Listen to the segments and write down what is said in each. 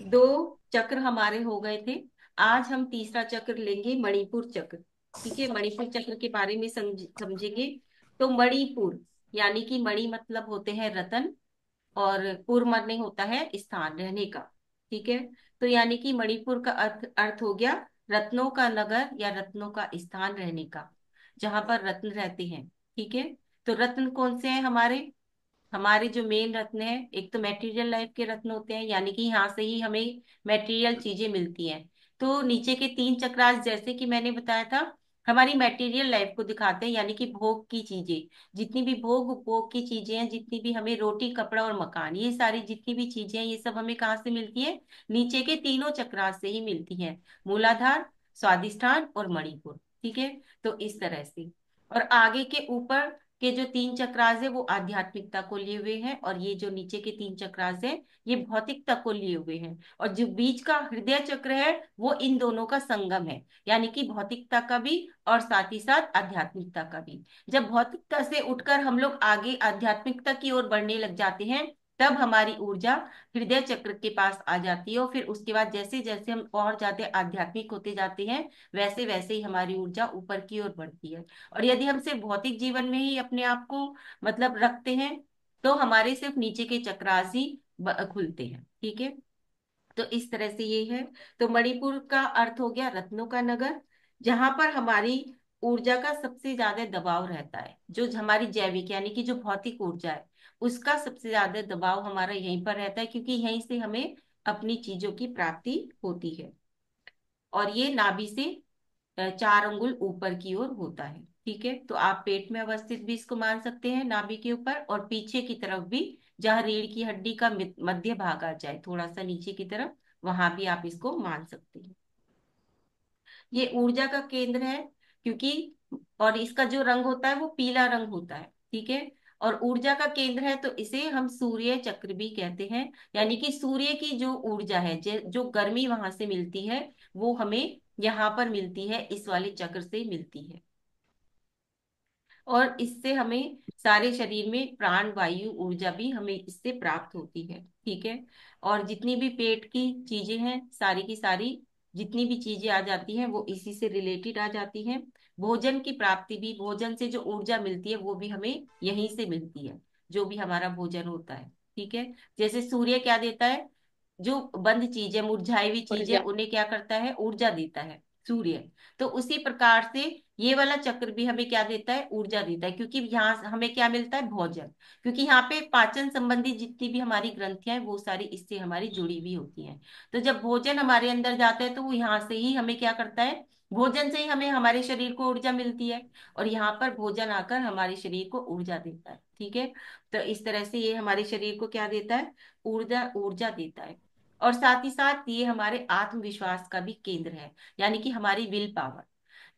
दो चक्र हमारे हो गए थे। आज हम तीसरा चक्र लेंगे, मणिपुर चक्र। ठीक है, मणिपुर चक्र के बारे में समझेंगे। तो मणिपुर यानी कि मणि मतलब होते हैं रतन, और पुर माने होता है स्थान, रहने का। ठीक है, तो यानी कि मणिपुर का अर्थ अर्थ हो गया रत्नों का नगर या रत्नों का स्थान, रहने का, जहां पर रत्न रहते हैं। ठीक है, तो रत्न कौन से हैं हमारे? हमारे जो मेन रत्न है, एक तो मटेरियल लाइफ के रत्न होते हैं, यानी कि यहाँ से ही हमें मटेरियल चीजें मिलती हैं। तो नीचे के तीन चक्रास, जैसे कि मैंने बताया था, हमारी मटेरियल लाइफ को दिखाते हैं, यानी कि भोग की चीजें। जितनी भी भोग उपभोग की चीजें हैं, जितनी भी हमें रोटी कपड़ा और मकान, ये सारी जितनी भी चीजें हैं, ये सब हमें कहाँ से मिलती है? नीचे के तीनों चक्रास से ही मिलती हैं। मूलाधार, स्वादिष्ठान और मणिपुर। ठीक है, तो इस तरह से। और आगे के ऊपर के जो तीन चक्रास है वो आध्यात्मिकता को लिए हुए हैं, और ये जो नीचे के तीन चक्रास है ये भौतिकता को लिए हुए हैं। और जो बीच का हृदय चक्र है वो इन दोनों का संगम है, यानी कि भौतिकता का भी और साथ ही साथ आध्यात्मिकता का भी। जब भौतिकता से उठकर हम लोग आगे आध्यात्मिकता की ओर बढ़ने लग जाते हैं, तब हमारी ऊर्जा हृदय चक्र के पास आ जाती है। और फिर उसके बाद जैसे जैसे हम और ज्यादा आध्यात्मिक होते जाते हैं, वैसे वैसे ही हमारी ऊर्जा ऊपर की ओर बढ़ती है। और यदि हम सिर्फ भौतिक जीवन में ही अपने आप को मतलब रखते हैं, तो हमारे सिर्फ नीचे के चक्रास ही खुलते हैं। ठीक है, तो इस तरह से ये है। तो मणिपुर का अर्थ हो गया रत्नों का नगर, जहां पर हमारी ऊर्जा का सबसे ज्यादा दबाव रहता है। जो हमारी जैविक यानी कि जो भौतिक ऊर्जा है, उसका सबसे ज्यादा दबाव हमारा यहीं पर रहता है, क्योंकि यहीं से हमें अपनी चीजों की प्राप्ति होती है। और ये नाभि से 4 अंगुल ऊपर की ओर होता है। ठीक है, तो आप पेट में अवस्थित भी इसको मान सकते हैं नाभि के ऊपर, और पीछे की तरफ भी, जहाँ रीढ़ की हड्डी का मध्य भाग आ जाए थोड़ा सा नीचे की तरफ, वहां भी आप इसको मान सकते हैं। ये ऊर्जा का केंद्र है, क्योंकि और इसका जो रंग होता है वो पीला रंग होता है। ठीक है, और ऊर्जा का केंद्र है तो इसे हम सूर्य चक्र भी कहते हैं। यानी कि सूर्य की जो ऊर्जा है, जो गर्मी वहां से मिलती है, वो हमें यहाँ पर मिलती है, इस वाले चक्र से मिलती है। और इससे हमें सारे शरीर में प्राण वायु ऊर्जा भी हमें इससे प्राप्त होती है। ठीक है, और जितनी भी पेट की चीजें हैं, सारी की सारी जितनी भी चीजें आ जाती हैं वो इसी से रिलेटेड आ जाती हैं। भोजन की प्राप्ति भी, भोजन से जो ऊर्जा मिलती है वो भी हमें यहीं से मिलती है, जो भी हमारा भोजन होता है। ठीक है, जैसे सूर्य क्या देता है? जो बंद चीज है, मुरझाई हुई चीज है, ऊर्जा। उन्हें क्या करता है? ऊर्जा देता है सूर्य। तो उसी प्रकार से ये वाला चक्र भी हमें क्या देता है? ऊर्जा देता है, क्योंकि यहाँ हमें क्या मिलता है? भोजन। क्योंकि यहाँ पे पाचन संबंधी जितनी भी हमारी ग्रंथियां हैं वो सारी इससे हमारी जुड़ी हुई होती हैं। तो जब भोजन हमारे अंदर जाता है तो वो यहाँ से ही हमें क्या करता है? भोजन से ही हमें हमारे शरीर को ऊर्जा मिलती है, और यहाँ पर भोजन आकर हमारे शरीर को ऊर्जा देता है। ठीक है, तो इस तरह से ये हमारे शरीर को क्या देता है? ऊर्जा ऊर्जा देता है। और साथ ही साथ ये हमारे आत्मविश्वास का भी केंद्र है, यानी कि हमारी विल पावर।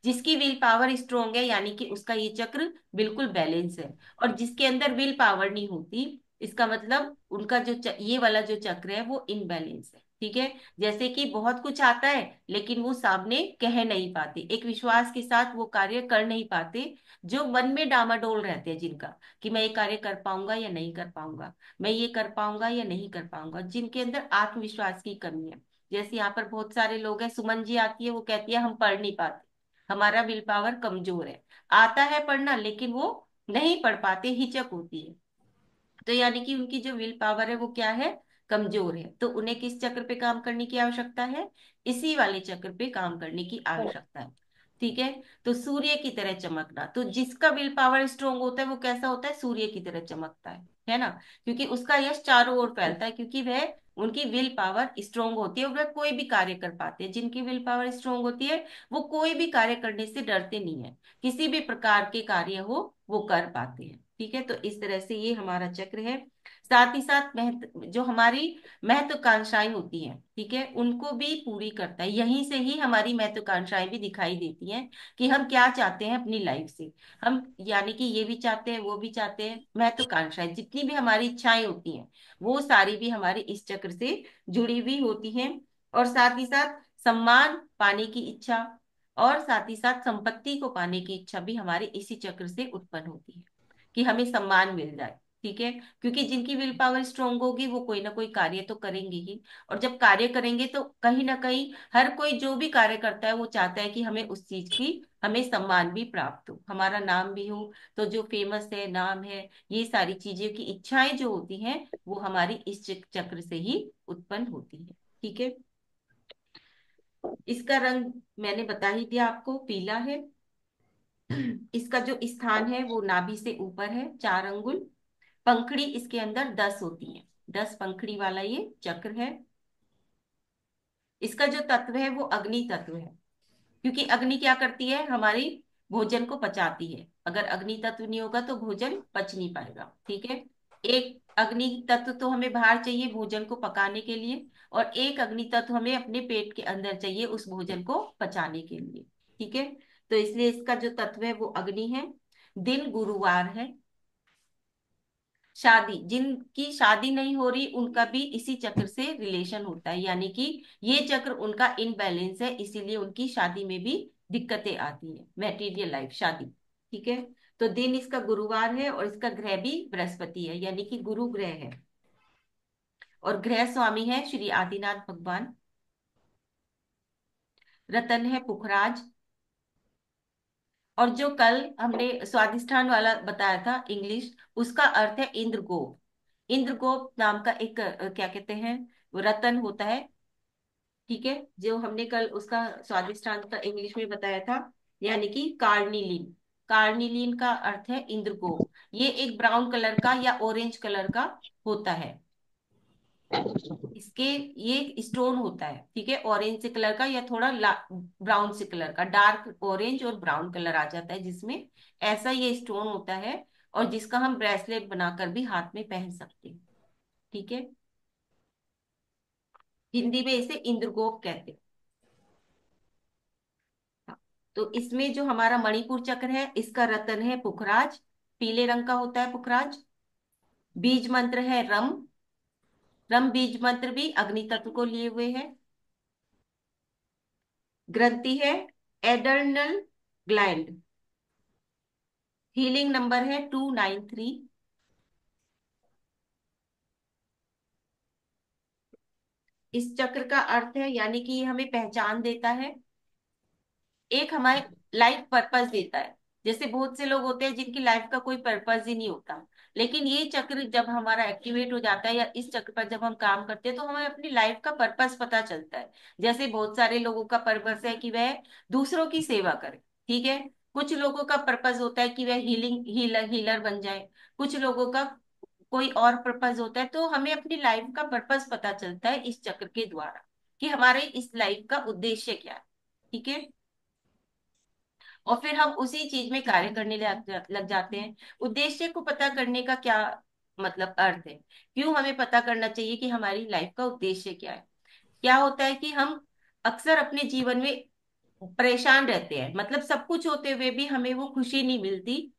जिसकी विल पावर स्ट्रोंग है, यानी कि उसका ये चक्र बिल्कुल बैलेंस है। और जिसके अंदर विल पावर नहीं होती, इसका मतलब उनका जो ये वाला जो चक्र है वो इनबैलेंस है। ठीक है, जैसे कि बहुत कुछ आता है लेकिन वो सामने कह नहीं पाते, एक विश्वास के साथ वो कार्य कर नहीं पाते। जो मन में डामाडोल रहते हैं जिनका, कि मैं ये कार्य कर पाऊंगा या नहीं कर पाऊंगा, मैं ये कर पाऊंगा या नहीं कर पाऊंगा, जिनके अंदर आत्मविश्वास की कमी है। जैसे यहाँ पर बहुत सारे लोग हैं, सुमन जी आती है, वो कहती है हम पढ़ नहीं पाते, हमारा विल पावर कमजोर है। आता है पढ़ना लेकिन वो नहीं पढ़ पाते, हिचक होती है। तो यानी कि उनकी जो विल पावर है वो क्या है? कमजोर है। तो उन्हें किस चक्र पे काम करने की आवश्यकता है? इसी वाले चक्र पे काम करने की आवश्यकता है। ठीक है, तो सूर्य की तरह चमकना, तो जिसका विल पावर स्ट्रोंग होता है वो कैसा होता है? सूर्य की तरह चमकता है ना? क्योंकि उसका यश चारों ओर फैलता है, क्योंकि वह उनकी विल पावर स्ट्रोंग होती है और वह कोई भी कार्य कर पाते हैं। जिनकी विल पावर स्ट्रोंग होती है वो कोई भी कार्य करने से डरते नहीं है, किसी भी प्रकार के कार्य हो वो कर पाते हैं। ठीक है, तो इस तरह से ये हमारा चक्र है। साथ ही साथ जो हमारी महत्वाकांक्षाएं होती हैं, ठीक है, उनको भी पूरी करता है। यहीं से ही हमारी महत्वाकांक्षाएं भी दिखाई देती हैं कि हम क्या चाहते हैं अपनी लाइफ से। हम यानी कि ये भी चाहते हैं वो भी चाहते हैं, महत्वाकांक्षाएं जितनी भी हमारी इच्छाएं होती हैं वो सारी भी हमारी इस चक्र से जुड़ी हुई होती हैं। और साथ ही साथ सम्मान पाने की इच्छा, और साथ ही साथ संपत्ति को पाने की इच्छा भी हमारे इसी चक्र से उत्पन्न होती है, कि हमें सम्मान मिल जाए। ठीक है, क्योंकि जिनकी विल पावर स्ट्रांग होगी वो कोई ना कोई कार्य तो करेंगे ही। और जब कार्य करेंगे तो कहीं ना कहीं हर कोई जो भी कार्य करता है वो चाहता है कि हमें उस चीज की, हमें सम्मान भी प्राप्त हो, हमारा नाम भी हो। तो जो फेमस है, नाम है, ये सारी चीजें की इच्छाएं जो होती हैं वो हमारी इस चक्र से ही उत्पन्न होती है। ठीक है। इसका रंग मैंने बता ही दिया आपको, पीला है। इसका जो स्थान है वो नाभि से ऊपर है, 4 अंगुल। पंखड़ी इसके अंदर 10 होती है, 10 पंखड़ी वाला ये चक्र है। इसका जो तत्व है वो अग्नि तत्व है, क्योंकि अग्नि क्या करती है, हमारी भोजन को पचाती है। अगर अग्नि तत्व नहीं होगा तो भोजन पच नहीं पाएगा। ठीक है। एक अग्नि तत्व तो हमें बाहर चाहिए भोजन को पकाने के लिए, और एक अग्नि तत्व हमें अपने पेट के अंदर चाहिए उस भोजन को पचाने के लिए। ठीक है। तो इसलिए इसका जो तत्व है वो अग्नि है। दिन गुरुवार है। शादी, जिनकी शादी नहीं हो रही उनका भी इसी चक्र से रिलेशन होता है, यानी कि ये चक्र उनका इनबैलेंस है, इसीलिए उनकी शादी में भी दिक्कतें आती है, मैटेरियल लाइफ, शादी। ठीक है। तो दिन इसका गुरुवार है और इसका ग्रह भी बृहस्पति है, यानी कि गुरु ग्रह है। और ग्रह स्वामी है श्री आदिनाथ भगवान। रतन है पुखराज। और जो कल हमने स्वादिष्ठान वाला बताया था इंग्लिश, उसका अर्थ है इंद्रगोप। इंद्रगोप नाम का एक क्या कहते हैं, वो रतन होता है। ठीक है। जो हमने कल उसका स्वादिष्टांत का इंग्लिश में बताया था, यानी कि कार्निलीन। कार्निलीन का अर्थ है इंद्रगोप। ये एक ब्राउन कलर का या ऑरेंज कलर का होता है। इसके ये स्टोन होता है, ठीक है, ऑरेंज से कलर का या थोड़ा ब्राउन से कलर का, डार्क ऑरेंज और ब्राउन कलर आ जाता है जिसमें, ऐसा ये स्टोन होता है। और जिसका हम ब्रेसलेट बनाकर भी हाथ में पहन सकते हैं। ठीक है। हिंदी में इसे इंद्रगोप कहते हैं। हाँ, तो इसमें जो हमारा मणिपुर चक्र है इसका रतन है पुखराज। पीले रंग का होता है पुखराज। बीज मंत्र है रम। रम बीज मंत्र भी अग्नि तत्व को लिए हुए है। ग्रंथि है एडर्नल ग्लैंड। हीलिंग नंबर है 293। इस चक्र का अर्थ है, यानी कि ये हमें पहचान देता है, एक हमारे लाइफ पर्पस देता है। जैसे बहुत से लोग होते हैं जिनकी लाइफ का कोई पर्पस ही नहीं होता, लेकिन ये चक्र जब हमारा एक्टिवेट हो जाता है या इस चक्र पर जब हम काम करते हैं तो हमें अपनी लाइफ का पर्पस पता चलता है। जैसे बहुत सारे लोगों का पर्पस है कि वह दूसरों की सेवा करे। ठीक है। कुछ लोगों का पर्पस होता है कि वह हीलर हीलर बन जाए। कुछ लोगों का कोई और पर्पस होता है। तो हमें अपनी लाइफ का पर्पस पता चलता है इस चक्र के द्वारा, कि हमारे इस लाइफ का उद्देश्य क्या है। ठीक है। और फिर हम उसी चीज में कार्य करने लग जाते हैं। उद्देश्य को पता करने का क्या मतलब अर्थ है, क्यों हमें पता करना चाहिए कि हमारी लाइफ का उद्देश्य क्या है। क्या होता है कि हम अक्सर अपने जीवन में परेशान रहते हैं, मतलब सब कुछ होते हुए भी हमें वो खुशी नहीं मिलती।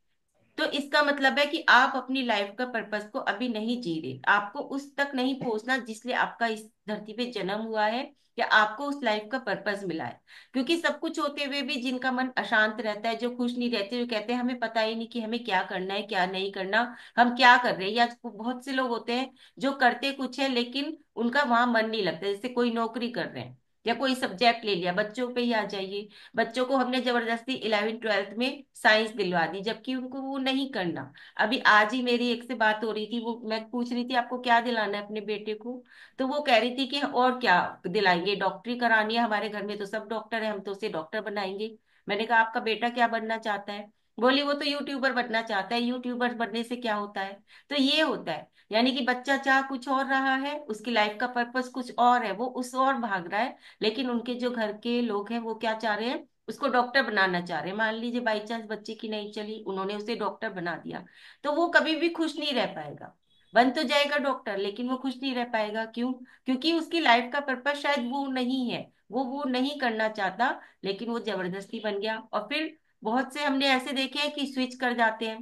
तो इसका मतलब है कि आप अपनी लाइफ का पर्पस को अभी नहीं जी रहे, आपको उस तक नहीं पहुंचना जिसलिए आपका इस धरती पे जन्म हुआ है, या आपको उस लाइफ का पर्पस मिला है। क्योंकि सब कुछ होते हुए भी जिनका मन अशांत रहता है, जो खुश नहीं रहते, जो कहते हैं हमें पता ही नहीं कि हमें क्या करना है क्या नहीं करना, हम क्या कर रहे हैं। या बहुत से लोग होते हैं जो करते कुछ है लेकिन उनका वहां मन नहीं लगता, जैसे कोई नौकरी कर रहे हैं या कोई सब्जेक्ट ले लिया, बच्चों पे ही आ जाइए। बच्चों को हमने जबरदस्ती 11वीं 12वीं में साइंस दिलवा दी, जबकि उनको वो नहीं करना। अभी आज ही मेरी एक से बात हो रही थी, वो मैं पूछ रही थी आपको क्या दिलाना है अपने बेटे को, तो वो कह रही थी कि और क्या दिलाएंगे, डॉक्टरी करानी है, हमारे घर में तो सब डॉक्टर है, हम तो उसे डॉक्टर बनाएंगे। मैंने कहा आपका बेटा क्या बनना चाहता है? बोली वो तो यूट्यूबर बनना चाहता है। यूट्यूबर बनने से क्या होता है? तो ये होता है, यानी कि बच्चा चाह कुछ और रहा है, उसकी लाइफ का पर्पस कुछ और है, वो उस और भाग रहा है। लेकिन उनके जो घर के लोग हैं वो क्या चाह रहे हैं, उसको डॉक्टर बनाना चाह रहे हैं। मान लीजिए बाई चांस बच्चे की नहीं चली, उन्होंने उसे डॉक्टर बना दिया, तो वो कभी भी खुश नहीं रह पाएगा। बन तो जाएगा डॉक्टर लेकिन वो खुश नहीं रह पाएगा। क्यों? क्योंकि उसकी लाइफ का पर्पस शायद वो नहीं है, वो नहीं करना चाहता, लेकिन वो जबरदस्ती बन गया। और फिर बहुत से हमने ऐसे देखे हैं कि स्विच कर जाते हैं,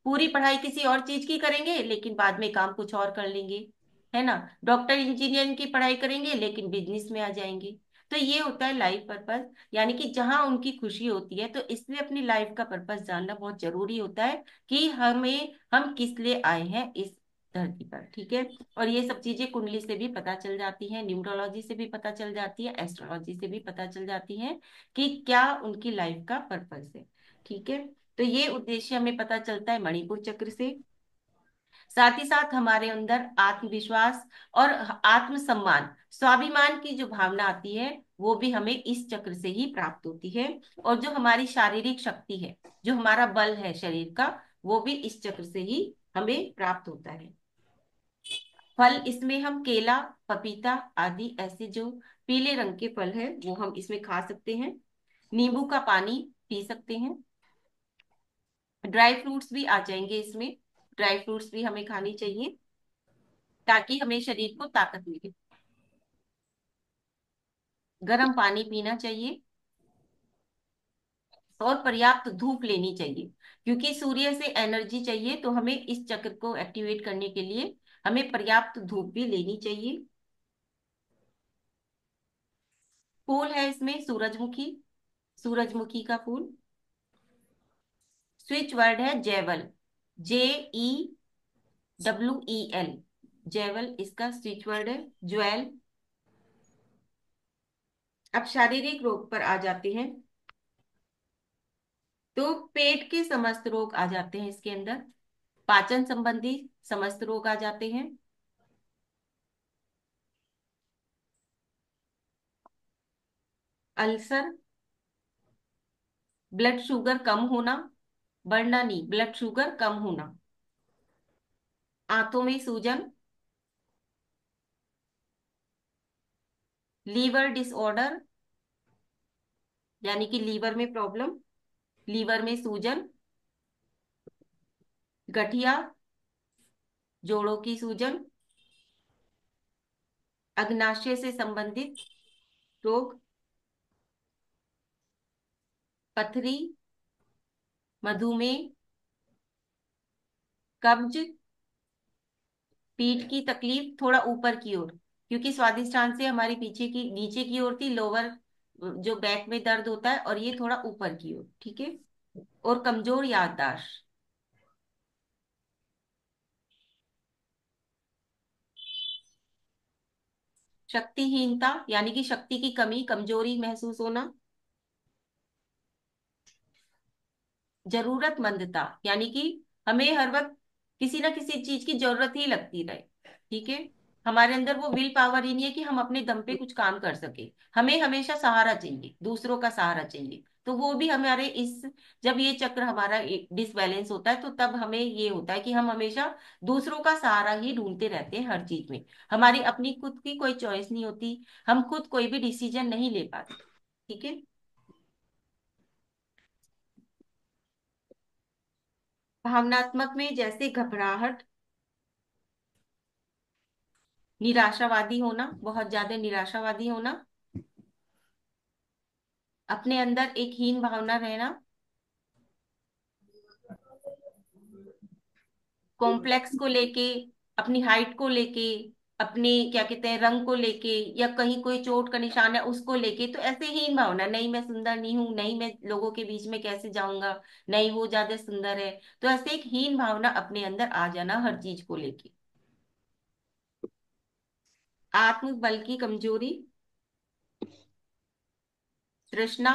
पूरी पढ़ाई किसी और चीज की करेंगे लेकिन बाद में काम कुछ और कर लेंगे, है ना। डॉक्टर इंजीनियरिंग की पढ़ाई करेंगे लेकिन बिजनेस में आ जाएंगे। तो ये होता है लाइफ पर्पस, यानी कि जहां उनकी खुशी होती है। तो इसलिए अपनी लाइफ का पर्पस जानना बहुत जरूरी होता है कि हम किस लिए आए हैं इस धरती पर, ठीक है। और ये सब चीजें कुंडली से भी पता चल जाती हैं, न्यूमरोलॉजी से भी पता चल जाती है, एस्ट्रोलॉजी से भी पता चल जाती है कि क्या उनकी लाइफ का पर्पस है, ठीक है। तो ये उद्देश्य हमें पता चलता है मणिपुर चक्र से। साथ ही साथ हमारे अंदर आत्मविश्वास और आत्मसम्मान, स्वाभिमान की जो भावना आती है वो भी हमें इस चक्र से ही प्राप्त होती है। और जो हमारी शारीरिक शक्ति है, जो हमारा बल है शरीर का, वो भी इस चक्र से ही हमें प्राप्त होता है। फल इसमें हम केला, पपीता आदि ऐसे जो पीले रंग के फल है वो हम इसमें खा सकते हैं। नींबू का पानी पी सकते हैं। ड्राई फ्रूट्स भी आ जाएंगे इसमें, ड्राई फ्रूट्स भी हमें खानी चाहिए ताकि हमें शरीर को ताकत मिले। गर्म पानी पीना चाहिए और पर्याप्त धूप लेनी चाहिए, क्योंकि सूर्य से एनर्जी चाहिए, तो हमें इस चक्र को एक्टिवेट करने के लिए हमें पर्याप्त धूप भी लेनी चाहिए। फूल है इसमें सूरजमुखी, सूरजमुखी का फूल। स्विच वर्ड है जैवल, JEWEL, जैवल इसका स्विच वर्ड है, ज्वेल। अब शारीरिक रोग पर आ जाते हैं। तो पेट के समस्त रोग आ जाते हैं इसके अंदर, पाचन संबंधी समस्त रोग आ जाते हैं। अल्सर, ब्लड शुगर कम होना, बढ़ना नहीं, ब्लड शुगर कम होना। आंतों में सूजन, लीवर डिसऑर्डर, यानी कि लीवर में प्रॉब्लम, लीवर में सूजन। गठिया, जोड़ों की सूजन। अग्नाशय से संबंधित रोग, पथरी, मधुमेह, कब्ज, पीठ की तकलीफ थोड़ा ऊपर की ओर, क्योंकि स्वादिष्टान से हमारी पीछे की नीचे की ओर थी, लोअर जो बैक में दर्द होता है, और ये थोड़ा ऊपर की ओर, ठीक है। और कमजोर याददाश्त। शक्तिहीनता, यानी कि शक्ति की कमी, कमजोरी महसूस होना। जरूरतमंदता, यानी कि हमें हर वक्त किसी ना किसी चीज की जरूरत ही लगती रहे, ठीक है। हमारे अंदर वो विल पावर ही नहीं है कि हम अपने दम पे कुछ काम कर सके। हमें हमेशा सहारा चाहिए, दूसरों का सहारा चाहिए। तो वो भी हमारे इस, जब ये चक्र हमारा डिसबैलेंस होता है तो तब हमें ये होता है कि हम हमेशा दूसरों का सहारा ही ढूंढते रहते हैं हर चीज में। हमारी अपनी खुद की कोई चॉइस नहीं होती, हम खुद कोई भी डिसीजन नहीं ले पाते, ठीक है। भावनात्मक में जैसे घबराहट, निराशावादी होना, बहुत ज्यादा निराशावादी होना, अपने अंदर एक हीन भावना रहना, कॉम्प्लेक्स को लेके, अपनी हाइट को लेके, अपने क्या कहते हैं रंग को लेके, या कहीं कोई चोट का निशान है उसको लेके, तो ऐसे हीन भावना, नहीं मैं सुंदर नहीं हूं, नहीं मैं लोगों के बीच में कैसे जाऊंगा, नहीं वो ज्यादा सुंदर है। तो ऐसे एक हीन भावना अपने अंदर आ जाना हर चीज को लेके। आत्मबल की कमजोरी, तृष्णा,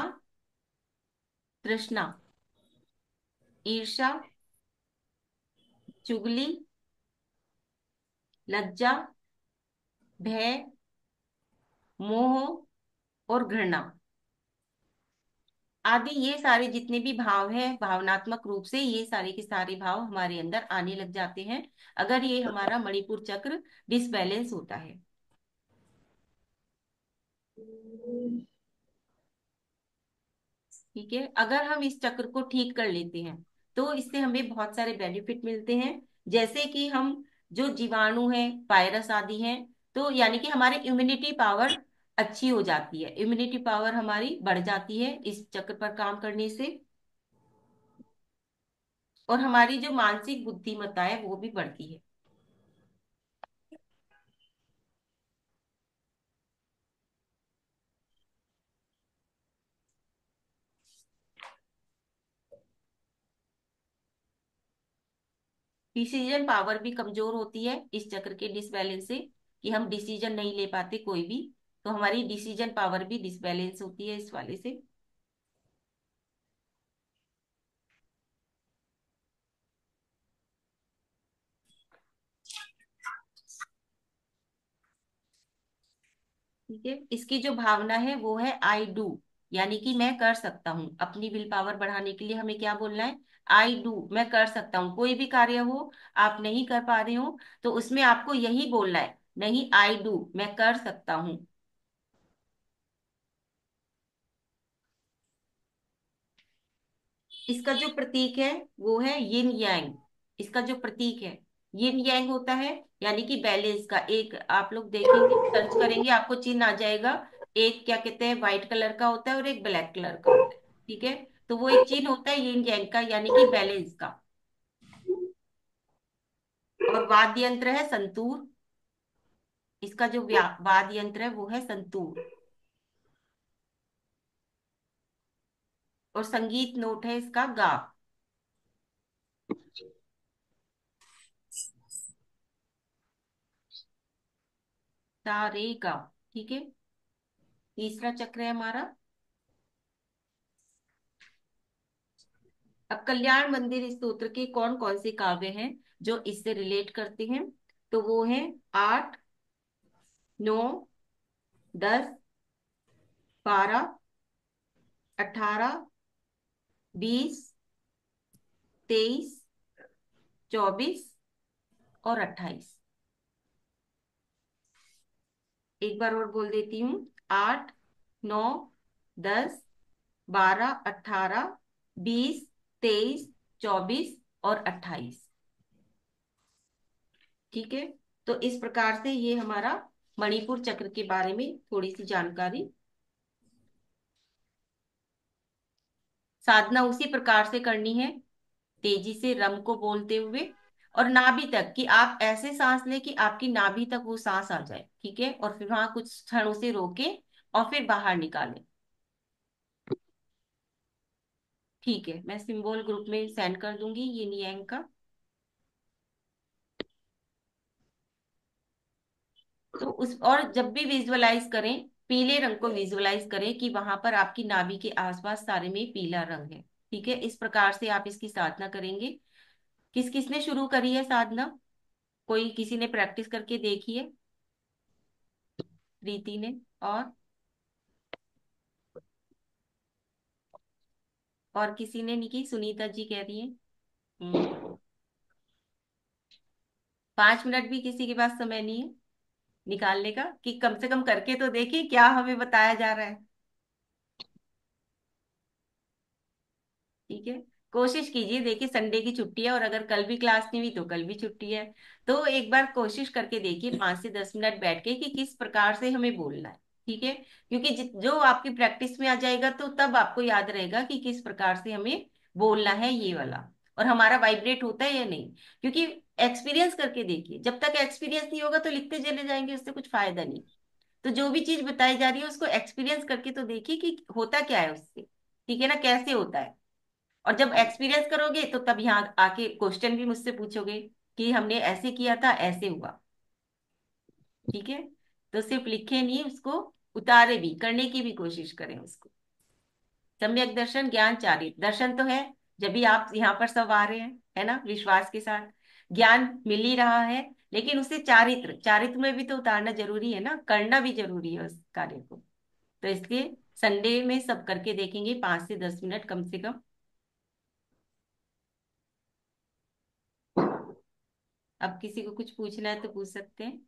तृष्णा, ईर्ष्या, चुगली, लज्जा, भय, मोह और घृणा आदि, ये सारे जितने भी भाव हैं भावनात्मक रूप से, ये सारे के सारे भाव हमारे अंदर आने लग जाते हैं अगर ये हमारा मणिपुर चक्र डिसबैलेंस होता है, ठीक है। अगर हम इस चक्र को ठीक कर लेते हैं तो इससे हमें बहुत सारे बेनिफिट मिलते हैं। जैसे कि हम जो जीवाणु हैं, वायरस आदि हैं, तो यानी कि हमारी इम्यूनिटी पावर अच्छी हो जाती है, इम्यूनिटी पावर हमारी बढ़ जाती है इस चक्र पर काम करने से। और हमारी जो मानसिक बुद्धिमत्ता है वो भी बढ़ती है। डिसीजन पावर भी कमजोर होती है इस चक्र के डिसबैलेंस से, कि हम डिसीजन नहीं ले पाते कोई भी। तो हमारी डिसीजन पावर भी डिसबैलेंस होती है इस वाले से। ठीक है, इसकी जो भावना है वो है आई डू, यानी कि मैं कर सकता हूँ। अपनी विल पावर बढ़ाने के लिए हमें क्या बोलना है? आई डू, मैं कर सकता हूँ। कोई भी कार्य हो, आप नहीं कर पा रहे हो, तो उसमें आपको यही बोलना है, नहीं, आई डू, मैं कर सकता हूँ। इसका जो प्रतीक है वो है यिन यांग। इसका जो प्रतीक है यिन यांग होता है, यानी कि बैलेंस का। एक आप लोग देखेंगे, सर्च करेंगे, आपको चिन्ह आ जाएगा। एक क्या कहते हैं, व्हाइट कलर का होता है और एक ब्लैक कलर का होता है। ठीक है, तो वो एक चिन्ह होता है यिन यांग का, यानी कि बैलेंस का। और वाद्य यंत्र है संतूर। इसका जो वाद्य यंत्र है वो है संतूर। और संगीत नोट है इसका गा। सा रे गा। ठीक है, तीसरा चक्र है हमारा। अब कल्याण मंदिर स्तोत्र के कौन कौन से काव्य हैं जो इससे रिलेट करते हैं? तो वो है 8, 9, 10, 12, 18, 20, 23, 24 और 28। एक बार और बोल देती हूँ। 8, 9, 10, 12, 18, 20, 23, 24 और 28। ठीक है, तो इस प्रकार से ये हमारा मणिपुर चक्र के बारे में थोड़ी सी जानकारी। साधना उसी प्रकार से करनी है, तेजी से रम को बोलते हुए, और नाभि तक, कि आप ऐसे सांस लें कि आपकी नाभि तक वो सांस आ जाए। ठीक है, और फिर वहां कुछ क्षणों से रोके और फिर बाहर निकालें। ठीक है, मैं सिंबल ग्रुप में सेंड कर दूंगी ये नियंग का। तो उस, और जब भी विजुअलाइज करें, पीले रंग को विजुअलाइज करें कि वहां पर आपकी नाभि के आसपास सारे में पीला रंग है। ठीक है, इस प्रकार से आप इसकी साधना करेंगे। किस किसने शुरू करी है साधना? कोई किसी ने प्रैक्टिस करके देखी है? प्रीति ने। और किसी ने नहीं की? सुनीता जी कह रही है। 5 मिनट भी किसी के पास समय नहीं है निकालने का, कि कम से कम करके तो देखिए क्या हमें बताया जा रहा है। ठीक है, कोशिश कीजिए। देखिए संडे की छुट्टी है, और अगर कल भी क्लास नहीं हुई तो कल भी छुट्टी है। तो एक बार कोशिश करके देखिए 5 से 10 मिनट बैठ के, कि किस प्रकार से हमें बोलना है। ठीक है, क्योंकि जो आपकी प्रैक्टिस में आ जाएगा तो तब आपको याद रहेगा कि किस प्रकार से हमें बोलना है ये वाला, और हमारा वाइब्रेट होता है या नहीं। क्योंकि एक्सपीरियंस करके देखिए, जब तक एक्सपीरियंस नहीं होगा तो लिखते चले जाएंगे, उससे कुछ फायदा नहीं। तो जो भी चीज बताई जा रही है उसको एक्सपीरियंस करके तो देखिए कि होता क्या है उससे। ठीक है ना, कैसे होता है। और जब एक्सपीरियंस करोगे तो तब यहाँ आके क्वेश्चन भी मुझसे पूछोगे कि हमने ऐसे किया था, ऐसे हुआ। ठीक है, तो सिर्फ लिखे नहीं, उसको उतारे भी, करने की भी कोशिश करें उसको। सम्यक दर्शन ज्ञान चारित्र दर्शन तो है, जब भी आप यहाँ पर सब आ रहे हैं, है ना, विश्वास के साथ। ज्ञान मिल ही रहा है, लेकिन उसे चारित्र, चारित्र में भी तो उतारना जरूरी है ना, करना भी जरूरी है उस कार्य को। तो इसलिए संडे में सब करके देखेंगे, 5 से 10 मिनट कम से कम। अब किसी को कुछ पूछना है तो पूछ सकते हैं।